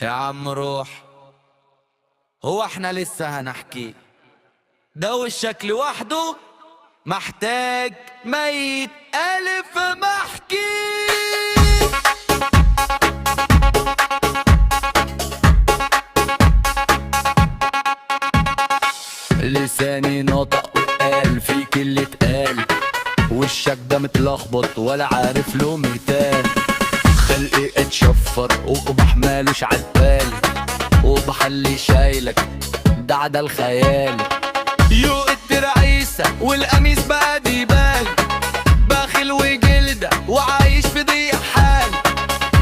يا عم روح، هو احنا لسه هنحكي؟ ده وشك لوحده محتاج ميت ألف محكي. لساني نطق وقال فيك اللي اتقال، وشك ده متلخبط ولا عارف له مثال. خلقي اتشفر وقبح مالوش عالبال، وقبح اللي شايلك ده عدا الخيال. يوق الترعيسة والقميص بقى ديبال، باخل وجلدة وعايش في ضيق حال.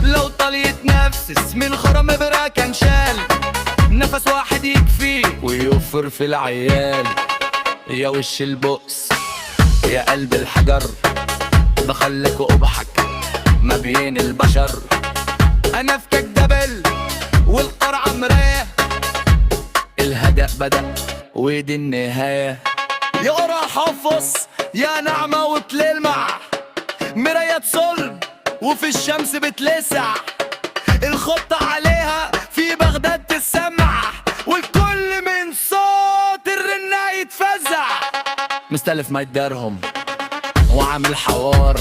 لو طال يتنفس من خرم برا كان شال، نفس واحد يكفيه ويوفر في العيال. يا وش البؤس يا قلب الحجر، بخلك وقبحك ما بين البشر. انا فكك دبل والقرعة مراية، الهدأ بدأ ودي النهاية. يا قرع حفص يا نعمة وبتلمع، مرايات صلب وفي الشمس بتلسع. الخطة عليها في بغداد تسمع، والكل من صوت الرنة يتفزع. مستلف ميت درهم وعامل حوار،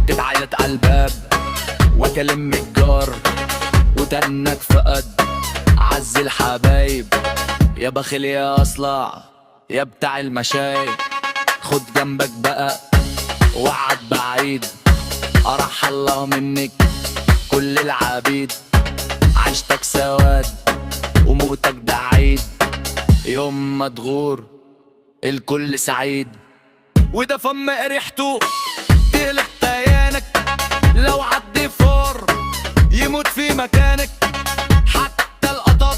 تتعيط عالباب وتلم الجار، وتنك فقد عز الحبايب. يا بخيل يا اصلع يا بتاع المشايب، خد جنبك بقى وقعد بعيد. أرح الله منك كل العبيد، عيشتك سواد وموتك ده عيد. يوم ما تغور الكل سعيد، وده فم ريحته تهلك تيانك. لو عدي فور يموت في مكانك، حتى القطط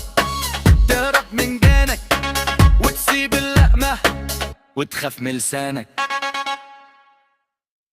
تهرب من جانك، وتسيب اللقمة وتخاف من لسانك.